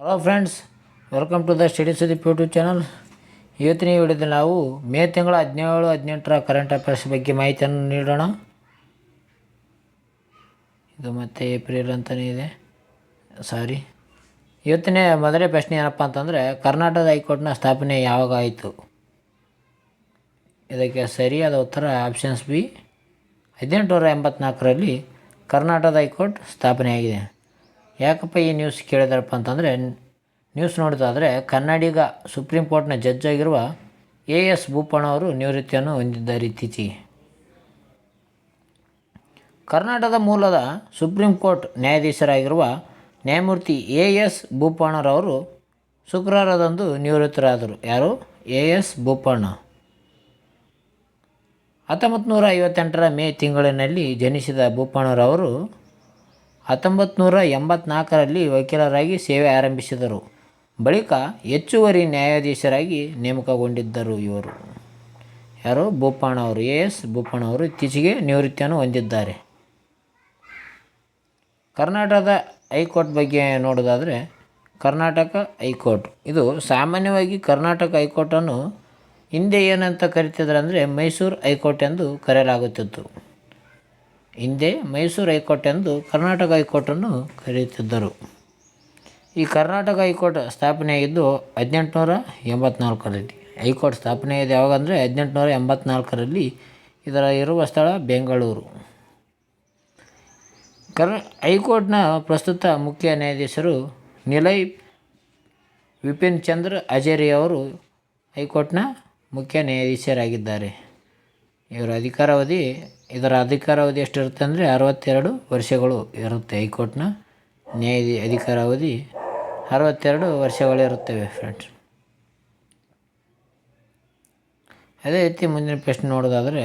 Hello friends, welcome to the study Sudeep YouTube channel. ಇವತ್ತಿನ ವಿಡಿಯೋದಲ್ಲಿ ನಾವು ಮೇ ತಿಂಗಳ 17-18ರ ಕರೆಂಟ್ ಅಫೇರ್ಸ್ ಬಗ್ಗೆ ಮಾಹಿತಿಯನ್ನು ನೀಡೋಣ. ಇದು ಮತ್ತೆ ಏಪ್ರಿಲ್ ಅಂತಲೇ ಇದೆ, ಸಾರಿ. ಇವತ್ತಿನ ಮೊದಲೇ ಪ್ರಶ್ನೆ ಏನಪ್ಪ ಅಂತಂದರೆ, ಕರ್ನಾಟಕದ ಹೈಕೋರ್ಟ್ನ ಸ್ಥಾಪನೆ ಯಾವಾಗ ಆಯಿತು? ಇದಕ್ಕೆ ಸರಿಯಾದ ಉತ್ತರ ಆಪ್ಷನ್ಸ್ ಬಿ, 1884ರಲ್ಲಿ ಕರ್ನಾಟಕದ ಹೈಕೋರ್ಟ್ ಸ್ಥಾಪನೆಯಾಗಿದೆ. ಯಾಕಪ್ಪ ಈ ನ್ಯೂಸ್ ಕೇಳಿದಾರಪ್ಪ ಅಂತಂದರೆ, ನ್ಯೂಸ್ ನೋಡೋದಾದರೆ ಕನ್ನಡಿಗ ಸುಪ್ರೀಂ ಕೋರ್ಟ್ನ ಜಡ್ಜ್ ಆಗಿರುವ ಎ.ಎಸ್. ಬೋಪಣ್ಣ ಅವರು ನಿವೃತ್ತಿಯನ್ನು ಹೊಂದಿದ್ದಾರೆ ಇತ್ತೀಚೆಗೆ. ಕರ್ನಾಟಕದ ಮೂಲದ ಸುಪ್ರೀಂ ಕೋರ್ಟ್ ನ್ಯಾಯಾಧೀಶರಾಗಿರುವ ನ್ಯಾಯಮೂರ್ತಿ ಎ.ಎಸ್. ಬೋಪಣ್ಣರವರು ಶುಕ್ರವಾರದಂದು ನಿವೃತ್ತರಾದರು. ಯಾರು? ಎ.ಎಸ್. ಬೋಪಣ್ಣ. 1958ರ ಮೇ ತಿಂಗಳಿನಲ್ಲಿ ಜನಿಸಿದ ಬೋಪಣ್ಣರವರು 1984ರಲ್ಲಿ ವಕೀಲರಾಗಿ ಸೇವೆ ಆರಂಭಿಸಿದರು. ಬಳಿಕ ಹೆಚ್ಚುವರಿ ನ್ಯಾಯಾಧೀಶರಾಗಿ ನೇಮಕಗೊಂಡಿದ್ದರು. ಇವರು ಯಾರು? ಬೋಪಣ್ಣ ಅವರು, ಎ.ಎಸ್. ಬೋಪಣ್ಣ ಅವರು ಇತ್ತೀಚೆಗೆ ನಿವೃತ್ತಿಯನ್ನು ಹೊಂದಿದ್ದಾರೆ. ಕರ್ನಾಟಕದ ಹೈಕೋರ್ಟ್ ಬಗ್ಗೆ ನೋಡೋದಾದರೆ, ಕರ್ನಾಟಕ ಹೈಕೋರ್ಟ್ ಇದು ಸಾಮಾನ್ಯವಾಗಿ ಕರ್ನಾಟಕ ಹೈಕೋರ್ಟನ್ನು ಹಿಂದೆ ಏನಂತ ಕರೀತಿದ್ರು ಅಂದರೆ ಮೈಸೂರು ಹೈಕೋರ್ಟ್ ಎಂದು ಕರೆಯಲಾಗುತ್ತಿತ್ತು. ಹಿಂದೆ ಮೈಸೂರು ಹೈಕೋರ್ಟ್ ಎಂದು ಕರ್ನಾಟಕ ಹೈಕೋರ್ಟನ್ನು ಕರೆಯುತ್ತಿದ್ದರು. ಈ ಕರ್ನಾಟಕ ಹೈಕೋರ್ಟ್ ಸ್ಥಾಪನೆಯಾಗಿದ್ದು 1884ರಲ್ಲಿ. ಹೈಕೋರ್ಟ್ ಸ್ಥಾಪನೆಯಾಗಿದೆ ಯಾವಾಗ ಅಂದರೆ 1884ರಲ್ಲಿ. ಇದರ ಇರುವ ಸ್ಥಳ ಬೆಂಗಳೂರು. ಹೈಕೋರ್ಟ್ನ ಪ್ರಸ್ತುತ ಮುಖ್ಯ ನ್ಯಾಯಾಧೀಶರು ನಿಲಯ್ ವಿಪಿನ್ ಚಂದ್ರ ಹಜಾರಿ ಅವರು ಹೈಕೋರ್ಟ್ನ ಮುಖ್ಯ ನ್ಯಾಯಾಧೀಶರಾಗಿದ್ದಾರೆ. ಇದರ ಅಧಿಕಾರಾವಧಿ ಎಷ್ಟಿರುತ್ತೆ ಅಂದರೆ 62 ವರ್ಷಗಳು ಇರುತ್ತೆ. ಹೈಕೋರ್ಟ್ನ ಅಧಿಕಾರಾವಧಿ 62 ವರ್ಷಗಳಿರುತ್ತವೆ ಫ್ರೆಂಡ್ಸ್. ಅದೇ ರೀತಿ ಮುಂದಿನ ಪ್ರಶ್ನೆ ನೋಡೋದಾದರೆ,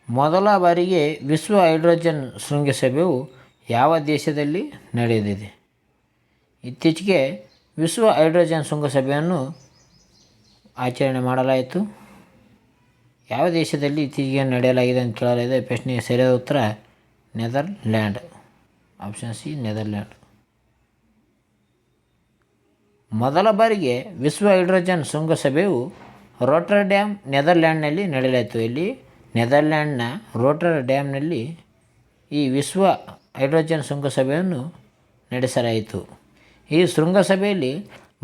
ಮೊದಲ ಬಾರಿಗೆ ವಿಶ್ವ ಹೈಡ್ರೋಜನ್ ಶೃಂಗಸಭೆಯು ಯಾವ ದೇಶದಲ್ಲಿ ನಡೆದಿದೆ? ಇತ್ತೀಚೆಗೆ ವಿಶ್ವ ಹೈಡ್ರೋಜನ್ ಶೃಂಗಸಭೆಯನ್ನು ಆಚರಣೆ ಮಾಡಲಾಯಿತು. ಯಾವ ದೇಶದಲ್ಲಿ ಇತ್ತೀಚೆಗೆ ನಡೆಯಲಾಗಿದೆ ಅಂತ ಕೇಳಲಾಗಿದೆ. ಪ್ರಶ್ನೆಗೆ ಸರಿಯಾದ ಉತ್ತರ ನೆದರ್ಲ್ಯಾಂಡ್. Option C, Netherland. ಮೊದಲ ಬಾರಿಗೆ ವಿಶ್ವ ಹೈಡ್ರೋಜನ್ ಶೃಂಗಸಭೆಯು ರೋಟರ್ಡ್ಯಾಮ್, ನೆದರ್ಲ್ಯಾಂಡ್ನಲ್ಲಿ ನಡೆಯಲಾಯಿತು. ಇಲ್ಲಿ ನೆದರ್ಲ್ಯಾಂಡ್ನ ರೋಟರ್ಡ್ಯಾಮ್ನಲ್ಲಿ ಈ ವಿಶ್ವ ಹೈಡ್ರೋಜನ್ ಶೃಂಗಸಭೆಯನ್ನು ನಡೆಸಲಾಯಿತು. ಈ ಶೃಂಗಸಭೆಯಲ್ಲಿ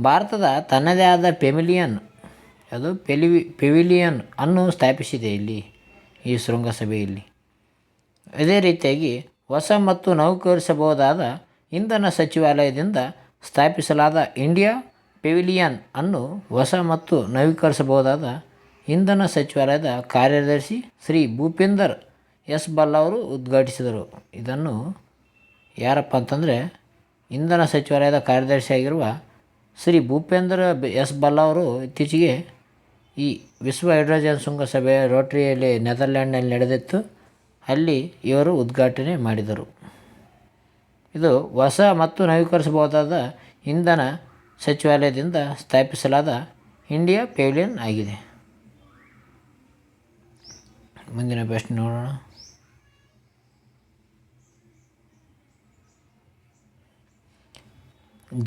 ಭಾರತದ ತನ್ನದೇ ಆದ ಪೆವಿಲಿಯನ್ ಅನ್ನು ಸ್ಥಾಪಿಸಿದೆ ಈ ಶೃಂಗಸಭೆಯಲ್ಲಿ. ಅದೇ ರೀತಿಯಾಗಿ ಹೊಸ ಮತ್ತು ನವೀಕರಿಸಬಹುದಾದ ಇಂಧನ ಸಚಿವಾಲಯದಿಂದ ಸ್ಥಾಪಿಸಲಾದ ಇಂಡಿಯಾ ಪೆವಿಲಿಯನ್ ಅನ್ನು ಹೊಸ ಮತ್ತು ನವೀಕರಿಸಬಹುದಾದ ಇಂಧನ ಸಚಿವಾಲಯದ ಕಾರ್ಯದರ್ಶಿ ಶ್ರೀ ಭೂಪೇಂದರ್ ಎಸ್ ಬಲ್ ಅವರು ಉದ್ಘಾಟಿಸಿದರು. ಇದನ್ನು ಯಾರಪ್ಪ ಅಂತಂದರೆ ಇಂಧನ ಸಚಿವಾಲಯದ ಕಾರ್ಯದರ್ಶಿಯಾಗಿರುವ ಶ್ರೀ ಭೂಪೇಂದ್ರ ಎಸ್ ಬಲ್ ಅವರು ಇತ್ತೀಚೆಗೆ ಈ ವಿಶ್ವ ಹೈಡ್ರೋಜನ್ ಶೃಂಗಸಭೆ ರೋಟರಿಯಲ್ಲಿ ನೆದರ್ಲ್ಯಾಂಡ್ನಲ್ಲಿ ನಡೆದಿತ್ತು. ಅಲ್ಲಿ ಇವರು ಉದ್ಘಾಟನೆ ಮಾಡಿದರು. ಇದು ಹೊಸ ಮತ್ತು ನವೀಕರಿಸಬಹುದಾದ ಇಂಧನ ಸಚಿವಾಲಯದಿಂದ ಸ್ಥಾಪಿಸಲಾದ ಇಂಡಿಯಾ ಪೆವಿಲಿಯನ್ ಆಗಿದೆ. ಮುಂದಿನ ಪ್ರಶ್ನೆ ನೋಡೋಣ.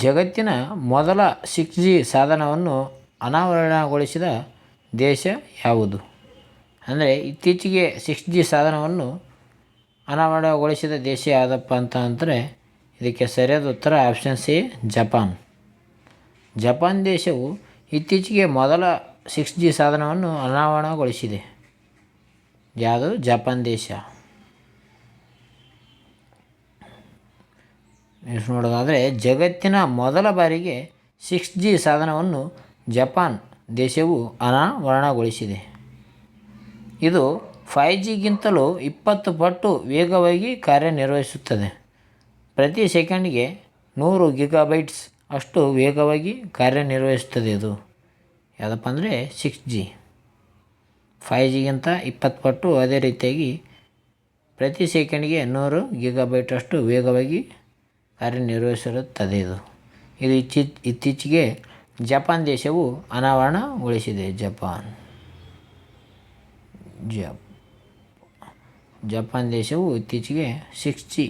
ಜಗತ್ತಿನ ಮೊದಲ 6G ಸಾಧನವನ್ನು ಅನಾವರಣಗೊಳಿಸಿದ ದೇಶ ಯಾವುದು? ಅಂದರೆ ಇತ್ತೀಚೆಗೆ 6G ಸಾಧನವನ್ನು ಅನಾವರಣಗೊಳಿಸಿದ ದೇಶ ಯಾವುದಪ್ಪ ಅಂತಂದರೆ ಇದಕ್ಕೆ ಸರಿಯಾದ ಉತ್ತರ ಆಪ್ಷನ್ ಸಿ, ಜಪಾನ್. ಜಪಾನ್ ದೇಶವು ಇತ್ತೀಚೆಗೆ ಮೊದಲ 6G ಸಾಧನವನ್ನು ಅನಾವರಣಗೊಳಿಸಿದೆ. ಯಾವುದು? ಜಪಾನ್ ದೇಶ. ನೋಡೋದಾದರೆ ಜಗತ್ತಿನ ಮೊದಲ ಬಾರಿಗೆ 6G ಸಾಧನವನ್ನು ಜಪಾನ್ ದೇಶವು ಅನಾವರಣಗೊಳಿಸಿದೆ. ಇದು 5Gಗಿಂತಲೂ 20 ಪಟ್ಟು ವೇಗವಾಗಿ ಕಾರ್ಯನಿರ್ವಹಿಸುತ್ತದೆ. ಪ್ರತಿ ಸೆಕೆಂಡ್ಗೆ 100 ಗಿಗಾಬೈಟ್ಸ್ ಅಷ್ಟು ವೇಗವಾಗಿ ಕಾರ್ಯನಿರ್ವಹಿಸುತ್ತದೆ. ಇದು ಯಾವುದಪ್ಪ ಅಂದರೆ 6G. 5Gಗಿಂತ 20 ಪಟ್ಟು, ಅದೇ ರೀತಿಯಾಗಿ ಪ್ರತಿ ಸೆಕೆಂಡ್ಗೆ 100 ಗಿಗಾಬೈಟ್ ಅಷ್ಟು ವೇಗವಾಗಿ ಕಾರ್ಯನಿರ್ವಹಿಸಿರುತ್ತದೆ. ಇದು ಇತ್ತೀಚೆಗೆ ಜಪಾನ್ ದೇಶವು ಅನಾವರಣಗೊಳಿಸಿದೆ. ಜಪಾನ್ ದೇಶವು ಇತ್ತೀಚೆಗೆ 6G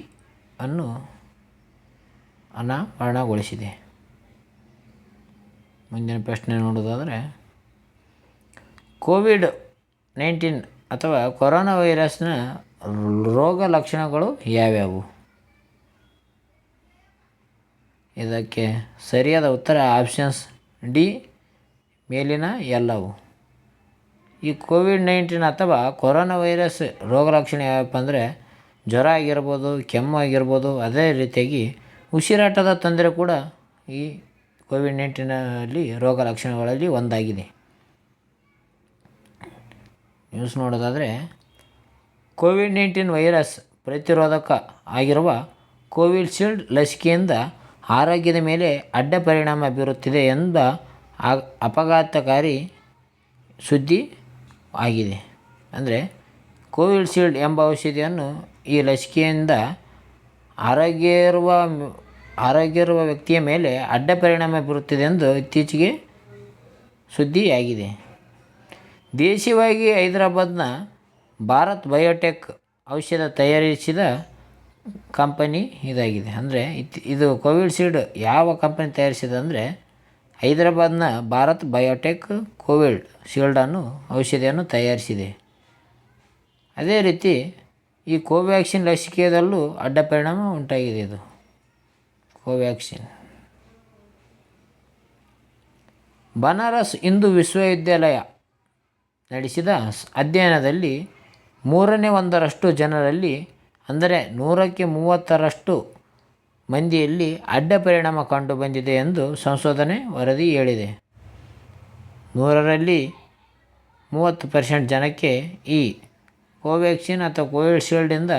ಅನ್ನು ಅನಾವರಣಗೊಳಿಸಿದೆ. ಮುಂದಿನ ಪ್ರಶ್ನೆ ನೋಡೋದಾದರೆ, ಕೋವಿಡ್-19 ಅಥವಾ ಕೊರೋನಾ ವೈರಸ್ನ ರೋಗ ಲಕ್ಷಣಗಳು ಯಾವ್ಯಾವು? ಇದಕ್ಕೆ ಸರಿಯಾದ ಉತ್ತರ ಆಪ್ಷನ್ಸ್ ಡಿ, ಮೇಲಿನ ಎಲ್ಲವು. ಈ ಕೋವಿಡ್-19 ಅಥವಾ ಕೊರೋನಾ ವೈರಸ್ ರೋಗ ಲಕ್ಷಣ ಯಾವಪ್ಪ ಅಂದರೆ ಜ್ವರ ಆಗಿರ್ಬೋದು, ಕೆಮ್ಮು ಆಗಿರ್ಬೋದು, ಅದೇ ರೀತಿಯಾಗಿ ಉಸಿರಾಟದ ತೊಂದರೆ ಕೂಡ ಈ ಕೋವಿಡ್-19 ರೋಗ ಲಕ್ಷಣಗಳಲ್ಲಿ ಒಂದಾಗಿದೆ. ನ್ಯೂಸ್ ನೋಡೋದಾದರೆ, ಕೋವಿಡ್-19 ವೈರಸ್ ಪ್ರತಿರೋಧಕ ಆಗಿರುವ ಕೋವಿಶೀಲ್ಡ್ ಲಸಿಕೆಯಿಂದ ಆರೋಗ್ಯದ ಮೇಲೆ ಅಡ್ಡ ಪರಿಣಾಮ ಬೀರುತ್ತಿದೆ ಎಂಬ ಆಘಾತಕಾರಿ ಸುದ್ದಿ ಆಗಿದೆ. ಅಂದರೆ ಕೋವಿಶೀಲ್ಡ್ ಎಂಬ ಔಷಧಿಯನ್ನು ಈ ಲಸಿಕೆಯಿಂದ ಆರೋಗ್ಯ ಇರುವ ವ್ಯಕ್ತಿಯ ಮೇಲೆ ಅಡ್ಡ ಪರಿಣಾಮ ಬೀರುತ್ತಿದೆ ಎಂದು ಇತ್ತೀಚೆಗೆ ಸುದ್ದಿಯಾಗಿದೆ. ದೇಶೀಯವಾಗಿ ಹೈದರಾಬಾದ್ನ ಭಾರತ್ ಬಯೋಟೆಕ್ ಔಷಧ ತಯಾರಿಸಿದ ಕಂಪನಿ ಇದಾಗಿದೆ. ಅಂದರೆ ಇದು ಕೋವಿಶೀಲ್ಡ್ ಯಾವ ಕಂಪನಿ ತಯಾರಿಸಿದೆ ಅಂದರೆ ಹೈದರಾಬಾದ್ನ ಭಾರತ್ ಬಯೋಟೆಕ್ ಕೋವಿಡ್ ಶೀಲ್ಡನ್ನು ಔಷಧಿಯನ್ನು ತಯಾರಿಸಿದೆ. ಅದೇ ರೀತಿ ಈ ಕೋವ್ಯಾಕ್ಸಿನ್ ಲಸಿಕೆಯಲ್ಲೂ ಅಡ್ಡ ಪರಿಣಾಮ ಉಂಟಾಗಿದೆ. ಇದು ಕೋವ್ಯಾಕ್ಸಿನ್. ಬನಾರಸ್ ಹಿಂದೂ ವಿಶ್ವವಿದ್ಯಾಲಯ ನಡೆಸಿದ ಅಧ್ಯಯನದಲ್ಲಿ 1/3 ಜನರಲ್ಲಿ, ಅಂದರೆ 130 ಮಂದಿಯಲ್ಲಿ ಅಡ್ಡ ಪರಿಣಾಮ ಕಂಡುಬಂದಿದೆ ಎಂದು ಸಂಶೋಧನೆ ವರದಿ ಹೇಳಿದೆ. 100ರಲ್ಲಿ 30% ಜನಕ್ಕೆ ಈ ಕೋವ್ಯಾಕ್ಸಿನ್ ಅಥವಾ ಕೋವಿಶೀಲ್ಡಿಂದ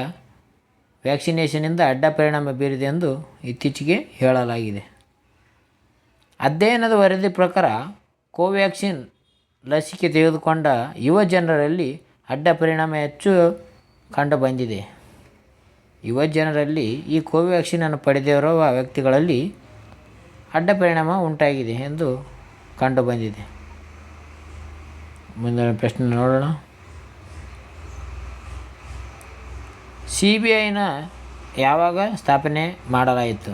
ವ್ಯಾಕ್ಸಿನೇಷನಿಂದ ಅಡ್ಡ ಪರಿಣಾಮ ಬೀರಿದೆ ಎಂದು ಇತ್ತೀಚೆಗೆ ಹೇಳಲಾಗಿದೆ. ಅಧ್ಯಯನದ ವರದಿ ಪ್ರಕಾರ ಕೋವ್ಯಾಕ್ಸಿನ್ ಲಸಿಕೆ ತೆಗೆದುಕೊಂಡ ಯುವ ಜನರಲ್ಲಿ ಅಡ್ಡ ಪರಿಣಾಮ ಹೆಚ್ಚು ಕಂಡುಬಂದಿದೆ. ಯುವ ಜನರಲ್ಲಿ ಈ ಕೋವ್ಯಾಕ್ಸಿನನ್ನು ಪಡೆದಿರುವ ವ್ಯಕ್ತಿಗಳಲ್ಲಿ ಅಡ್ಡ ಪರಿಣಾಮ ಉಂಟಾಗಿದೆ ಎಂದು ಕಂಡುಬಂದಿದೆ. ಮುಂದಿನ ಪ್ರಶ್ನೆ ನೋಡೋಣ. CBIನ ಯಾವಾಗ ಸ್ಥಾಪನೆ ಮಾಡಲಾಯಿತು?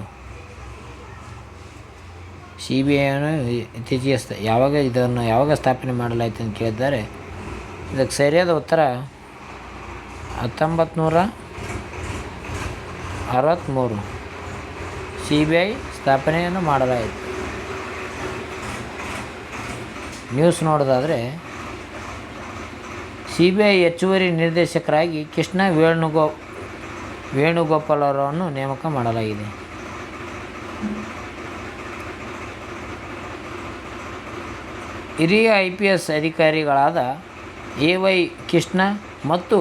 CBIಯನ್ನು ಇತ್ತೀಚೆಗೆ ಯಾವಾಗ ಸ್ಥಾಪನೆ ಮಾಡಲಾಯಿತು ಅಂತ ಕೇಳಿದ್ದಾರೆ. ಇದಕ್ಕೆ ಸರಿಯಾದ ಉತ್ತರ 1963 CBI ಸ್ಥಾಪನೆಯನ್ನು ಮಾಡಲಾಯಿತು. ನ್ಯೂಸ್ ನೋಡೋದಾದರೆ, CBI ಹೆಚ್ಚುವರಿ ನಿರ್ದೇಶಕರಾಗಿ ಕೃಷ್ಣ ವೇಣುಗೋಪಾಲ್ ಅವರನ್ನು ನೇಮಕ ಮಾಡಲಾಗಿದೆ. ಹಿರಿಯ IPS ಅಧಿಕಾರಿಗಳಾದ AY ಕೃಷ್ಣ ಮತ್ತು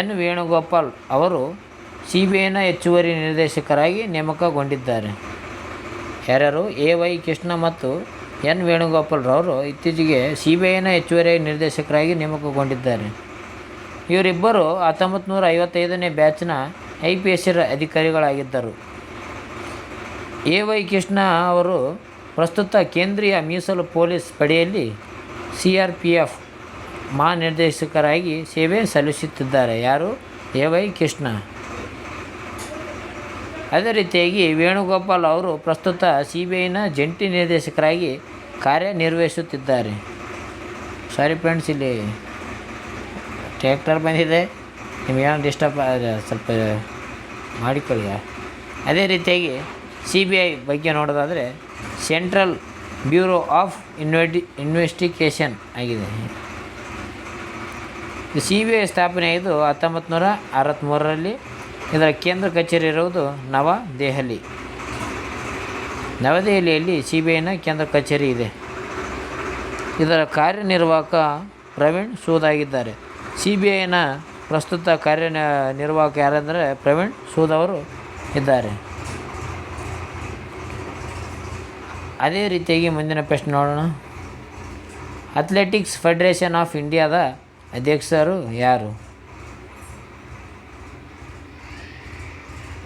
N ವೇಣುಗೋಪಾಲ್ ಅವರು CBIನ ಹೆಚ್ಚುವರಿ ನಿರ್ದೇಶಕರಾಗಿ ನೇಮಕಗೊಂಡಿದ್ದಾರೆ. ಯಾರ್ಯಾರು? AY ಕೃಷ್ಣ ಮತ್ತು N ವೇಣುಗೋಪಾಲ್ ರವರು ಇತ್ತೀಚೆಗೆ CBIನ ಹೆಚ್ಚುವರಿ ನಿರ್ದೇಶಕರಾಗಿ ನೇಮಕಗೊಂಡಿದ್ದಾರೆ. ಇವರಿಬ್ಬರು 1955ನೇ ಬ್ಯಾಚ್ನ IPS ಅಧಿಕಾರಿಗಳಾಗಿದ್ದರು. AY ಕೃಷ್ಣ ಅವರು ಪ್ರಸ್ತುತ ಕೇಂದ್ರೀಯ ಮೀಸಲು ಪೊಲೀಸ್ ಪಡೆಯಲ್ಲಿ CRPF ಮಹಾನಿರ್ದೇಶಕರಾಗಿ ಸೇವೆ ಸಲ್ಲಿಸುತ್ತಿದ್ದಾರೆ. ಯಾರು? AY ಕೃಷ್ಣ. ಅದೇ ರೀತಿಯಾಗಿ ವೇಣುಗೋಪಾಲ್ ಅವರು ಪ್ರಸ್ತುತ CBIನ ಜಂಟಿ ನಿರ್ದೇಶಕರಾಗಿ ಕಾರ್ಯನಿರ್ವಹಿಸುತ್ತಿದ್ದಾರೆ. ಸಾರಿ ಫ್ರೆಂಡ್ಸ್, ಇಲ್ಲಿ ಟ್ರ್ಯಾಕ್ಟರ್ ಬಂದಿದೆ, ನಿಮಗೇನು ಡಿಸ್ಟರ್ಬ್ ಸ್ವಲ್ಪ ಮಾಡಿಕೊಳ್ಳಿ. ಅದೇ ರೀತಿಯಾಗಿ CBI ಬಗ್ಗೆ ನೋಡೋದಾದರೆ ಸೆಂಟ್ರಲ್ ಬ್ಯೂರೋ ಆಫ್ ಇನ್ವೆಸ್ಟಿಗೇಷನ್ ಆಗಿದೆ. CBI ಸ್ಥಾಪನೆಯಾಗಿದ್ದು 1963ರಲ್ಲಿ. ಇದರ ಕೇಂದ್ರ ಕಚೇರಿ ಇರುವುದು ನವದೆಹಲಿಯಲ್ಲಿ CBIನ ಕೇಂದ್ರ ಕಚೇರಿ ಇದೆ. ಇದರ ಕಾರ್ಯನಿರ್ವಾಹಕ ಪ್ರವೀಣ್ ಸೂದ್ ಆಗಿದ್ದಾರೆ. CBIನ ಪ್ರಸ್ತುತ ಕಾರ್ಯನಿರ್ವಾಹಕ ಯಾರೆಂದರೆ ಪ್ರವೀಣ್ ಸೂದ್ ಅವರು ಇದ್ದಾರೆ. ಅದೇ ರೀತಿಯಾಗಿ ಮುಂದಿನ ಪ್ರಶ್ನೆ ನೋಡೋಣ. ಅಥ್ಲೆಟಿಕ್ಸ್ ಫೆಡರೇಷನ್ ಆಫ್ ಇಂಡಿಯಾದ ಅಧ್ಯಕ್ಷರು ಯಾರು?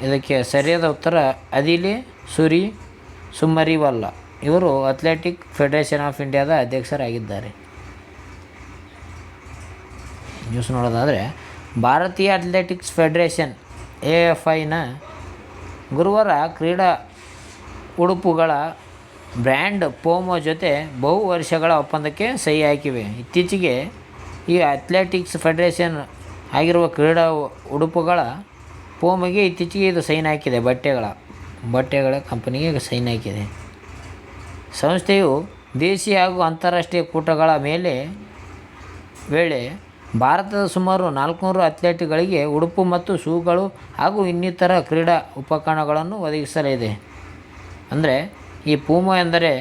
ಇದಕ್ಕೆ ಸರಿಯಾದ ಉತ್ತರ ಅದಿಲೆ ಸುಮರಿವಾಲಾ. ಇವರು ಅಥ್ಲೆಟಿಕ್ ಫೆಡರೇಷನ್ ಆಫ್ ಇಂಡಿಯಾದ ಅಧ್ಯಕ್ಷರಾಗಿದ್ದಾರೆ. ನ್ಯೂಸ್ ನೋಡೋದಾದರೆ, ಭಾರತೀಯ ಅಥ್ಲೆಟಿಕ್ಸ್ ಫೆಡರೇಷನ್ AFIನ ಗುರುವಾರ ಕ್ರೀಡಾ ಉಡುಪುಗಳ ಬ್ರ್ಯಾಂಡ್ ಪೂಮಾ ಜೊತೆ ಬಹು ವರ್ಷಗಳ ಒಪ್ಪಂದಕ್ಕೆ ಸಹಿ ಹಾಕಿವೆ. ಇತ್ತೀಚೆಗೆ ಈ ಅಥ್ಲೆಟಿಕ್ಸ್ ಫೆಡರೇಷನ್ ಆಗಿರುವ ಕ್ರೀಡಾ ಉಡುಪುಗಳ ಪೂಮಾಗೆ ಇತ್ತೀಚೆಗೆ ಇದು ಸೈನ್ ಹಾಕಿದೆ. ಬಟ್ಟೆಗಳ ಕಂಪನಿಗೆ ಸೈನ್ ಹಾಕಿದೆ. ಸಂಸ್ಥೆಯು ದೇಶೀಯ ಹಾಗೂ ಅಂತಾರಾಷ್ಟ್ರೀಯ ಕೂಟಗಳ ವೇಳೆ ಭಾರತದ ಸುಮಾರು 400 ಅಥ್ಲೆಟ್ಗಳಿಗೆ ಉಡುಪು ಮತ್ತು ಶೂಗಳು ಹಾಗೂ ಇನ್ನಿತರ ಕ್ರೀಡಾ ಉಪಕರಣಗಳನ್ನು ಒದಗಿಸಲಿದೆ. ಅಂದರೆ ಈ ಪೂಮಾ ಎಂದರೆ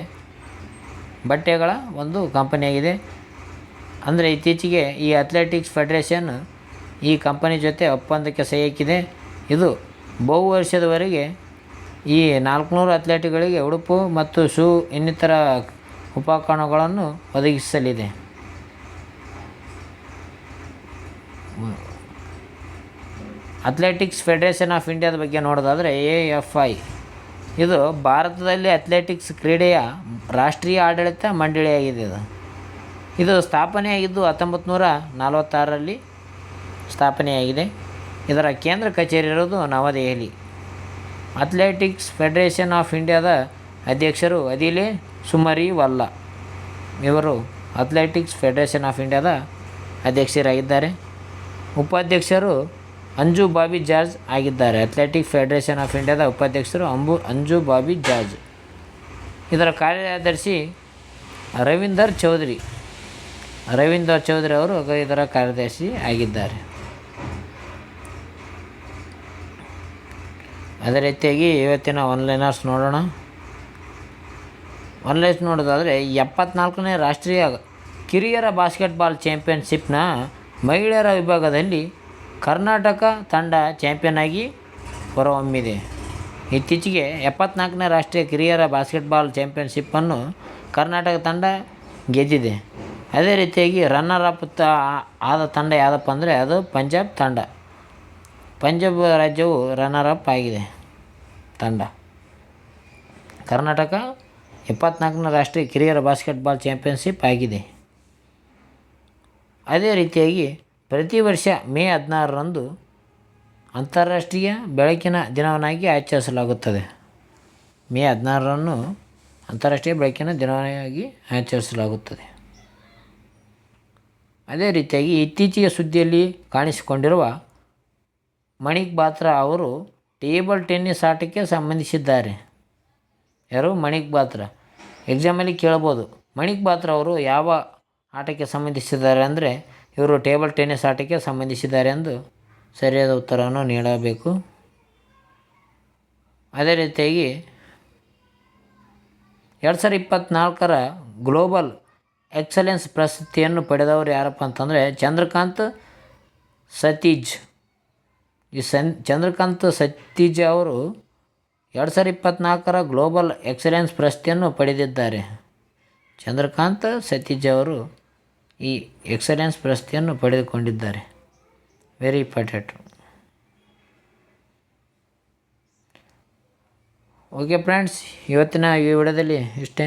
ಬಟ್ಟೆಗಳ ಒಂದು ಕಂಪನಿಯಾಗಿದೆ. ಅಂದರೆ ಇತ್ತೀಚೆಗೆ ಈ ಅಥ್ಲೆಟಿಕ್ಸ್ ಫೆಡರೇಷನ್ ಈ ಕಂಪನಿ ಜೊತೆ ಒಪ್ಪಂದಕ್ಕೆ ಸಹಿ ಹಾಕಿದೆ. ಇದು ಬಹು ವರ್ಷದವರೆಗೆ ಈ 400 ಅಥ್ಲೆಟ್ಗಳಿಗೆ ಉಡುಪು ಮತ್ತು ಶೂ ಇನ್ನಿತರ ಉಪಕರಣಗಳನ್ನು ಒದಗಿಸಲಿದೆ. ಅಥ್ಲೆಟಿಕ್ಸ್ ಫೆಡರೇಷನ್ ಆಫ್ ಇಂಡಿಯಾದ ಬಗ್ಗೆ ನೋಡೋದಾದರೆ AFI ಇದು ಭಾರತದಲ್ಲಿ ಅಥ್ಲೆಟಿಕ್ಸ್ ಕ್ರೀಡೆಯ ರಾಷ್ಟ್ರೀಯ ಆಡಳಿತ ಮಂಡಳಿಯಾಗಿದೆ. ಇದು ಸ್ಥಾಪನೆಯಾಗಿದ್ದು 1946ರಲ್ಲಿ ಸ್ಥಾಪನೆಯಾಗಿದೆ. ಇದರ ಕೇಂದ್ರ ಕಚೇರಿ ಇರೋದು ನವದೆಹಲಿ. ಅಥ್ಲೆಟಿಕ್ಸ್ ಫೆಡರೇಷನ್ ಆಫ್ ಇಂಡಿಯಾದ ಅಧ್ಯಕ್ಷರು ಅದಿಲೆ ಸುಮರಿವಾಲಾ. ಇವರು ಅಥ್ಲೆಟಿಕ್ಸ್ ಫೆಡರೇಷನ್ ಆಫ್ ಇಂಡಿಯಾದ ಅಧ್ಯಕ್ಷರಾಗಿದ್ದಾರೆ. ಉಪಾಧ್ಯಕ್ಷರು ಅಂಜು ಬಾಬಿ ಜಾರ್ಜ್ ಆಗಿದ್ದಾರೆ. ಅಥ್ಲೆಟಿಕ್ಸ್ ಫೆಡರೇಷನ್ ಆಫ್ ಇಂಡಿಯಾದ ಉಪಾಧ್ಯಕ್ಷರು ಅಂಜು ಬಾಬಿ ಜಾರ್ಜ್. ಇದರ ಕಾರ್ಯದರ್ಶಿ ರವೀಂದರ್ ಚೌಧರಿ ಅವರು ಇದರ ಕಾರ್ಯದರ್ಶಿ ಆಗಿದ್ದಾರೆ. ಅದೇ ರೀತಿಯಾಗಿ ಇವತ್ತಿನ ಒನ್ಲೈನರ್ಸ್ ನೋಡೋಣ. ಒನ್ಲೈನ್ಸ್ ನೋಡೋದಾದರೆ 74ನೇ ರಾಷ್ಟ್ರೀಯ ಕಿರಿಯರ ಬಾಸ್ಕೆಟ್ಬಾಲ್ ಚಾಂಪಿಯನ್ಶಿಪ್ನ ಮಹಿಳೆಯರ ವಿಭಾಗದಲ್ಲಿ ಕರ್ನಾಟಕ ತಂಡ ಚಾಂಪಿಯನ್ ಆಗಿ ಹೊರಹೊಮ್ಮಿದೆ. ಇತ್ತೀಚೆಗೆ 74ನೇ ರಾಷ್ಟ್ರೀಯ ಕಿರಿಯರ ಬಾಸ್ಕೆಟ್ಬಾಲ್ ಚಾಂಪಿಯನ್ಶಿಪ್ಪನ್ನು ಕರ್ನಾಟಕ ತಂಡ ಗೆದ್ದಿದೆ. ಅದೇ ರೀತಿಯಾಗಿ ರನ್ನರ್ ಅಪ್ ಆದ ತಂಡ ಯಾವುದಪ್ಪ ಅಂದರೆ ಅದು ಪಂಜಾಬ್ ತಂಡ. ಪಂಜಾಬ್ ರಾಜ್ಯವು ರನ್ನರ್ ಅಪ್ ಆಗಿದೆ ತಂಡ. ಕರ್ನಾಟಕ 74ನೇ ರಾಷ್ಟ್ರೀಯ ಕಿರಿಯರ ಬಾಸ್ಕೆಟ್ಬಾಲ್ ಚಾಂಪಿಯನ್ಶಿಪ್ ಆಗಿದೆ. ಅದೇ ರೀತಿಯಾಗಿ ಪ್ರತಿ ವರ್ಷ ಮೇ 16ರಂದು ಅಂತಾರಾಷ್ಟ್ರೀಯ ಬೆಳಕಿನ ದಿನವನ್ನಾಗಿ ಆಚರಿಸಲಾಗುತ್ತದೆ. ಮೇ 16ರಂದು ಅಂತಾರಾಷ್ಟ್ರೀಯ ಬೆಳಕಿನ ದಿನವನ್ನಾಗಿ ಆಚರಿಸಲಾಗುತ್ತದೆ. ಅದೇ ರೀತಿಯಾಗಿ ಇತ್ತೀಚೆಗೆ ಸುದ್ದಿಯಲ್ಲಿ ಕಾಣಿಸಿಕೊಂಡಿರುವ ಮಣಿಕ್ ಬಾತ್ರಾ ಅವರು ಟೇಬಲ್ ಟೆನ್ನಿಸ್ ಆಟಕ್ಕೆ ಸಂಬಂಧಿಸಿದ್ದಾರೆ. ಯಾರು? ಮಣಿಕ್ ಬಾತ್ರಾ. ಎಕ್ಸಾಮಲ್ಲಿ ಕೇಳ್ಬೋದು, ಮಣಿಕ್ ಬಾತ್ರಾ ಅವರು ಯಾವ ಆಟಕ್ಕೆ ಸಂಬಂಧಿಸಿದ್ದಾರೆ ಅಂದರೆ ಇವರು ಟೇಬಲ್ ಟೆನ್ನಿಸ್ ಆಟಕ್ಕೆ ಸಂಬಂಧಿಸಿದ್ದಾರೆ ಎಂದು ಸರಿಯಾದ ಉತ್ತರವನ್ನು ನೀಡಬೇಕು. ಅದೇ ರೀತಿಯಾಗಿ 2024ರ ಗ್ಲೋಬಲ್ ಎಕ್ಸಲೆನ್ಸ್ ಪ್ರಶಸ್ತಿಯನ್ನು ಪಡೆದವರು ಯಾರಪ್ಪ ಅಂತಂದರೆ ಚಂದ್ರಕಾಂತ್ ಸತೀಜ್. ಈ ಚಂದ್ರಕಾಂತ್ ಸತೀಜ್ ಅವರು 2024ರ ಗ್ಲೋಬಲ್ ಎಕ್ಸಲೆನ್ಸ್ ಪ್ರಶಸ್ತಿಯನ್ನು ಪಡೆದಿದ್ದಾರೆ. ಚಂದ್ರಕಾಂತ್ ಸತೀಜ್ ಅವರು ಈ ಎಕ್ಸಲೆನ್ಸ್ ಪ್ರಶಸ್ತಿಯನ್ನು ಪಡೆದುಕೊಂಡಿದ್ದಾರೆ. Very important. ಓಕೆ ಫ್ರೆಂಡ್ಸ್, ಇವತ್ತಿನ ಈ ವಿಡಿಯೋದಲ್ಲಿ ಇಷ್ಟೇ.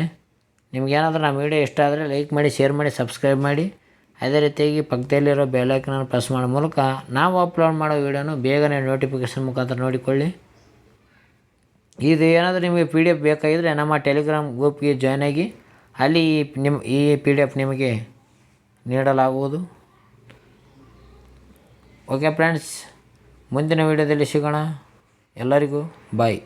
ನಿಮಗೇನಾದರೂ ನಮ್ಮ ವಿಡಿಯೋ ಇಷ್ಟ ಆದರೆ ಲೈಕ್ ಮಾಡಿ, ಶೇರ್ ಮಾಡಿ, ಸಬ್ಸ್ಕ್ರೈಬ್ ಮಾಡಿ. ಅದೇ ರೀತಿಯಾಗಿ ಪಕ್ಕದಲ್ಲಿರೋ ಬೆಲ್ ಐಕನನ್ನು ಪ್ರೆಸ್ ಮಾಡೋ ಮೂಲಕ ನಾವು ಅಪ್ಲೋಡ್ ಮಾಡೋ ವಿಡಿಯೋನು ಬೇಗನೆ ನೋಟಿಫಿಕೇಷನ್ ಮುಖಾಂತರ ನೋಡಿಕೊಳ್ಳಿ. ಇದು ಏನಾದರೂ ನಿಮಗೆ PDF ಬೇಕಾಗಿದ್ದರೆ ನಮ್ಮ ಟೆಲಿಗ್ರಾಮ್ ಗ್ರೂಪ್ಗೆ ಜಾಯ್ನ್ ಆಗಿ, ಅಲ್ಲಿ ಈ PDF ನಿಮಗೆ ನೀಡಲಾಗುವುದು. ಓಕೆ ಫ್ರೆಂಡ್ಸ್, ಮುಂದಿನ ವಿಡಿಯೋದಲ್ಲಿ ಸಿಗೋಣ. ಎಲ್ಲರಿಗೂ ಬಾಯ್.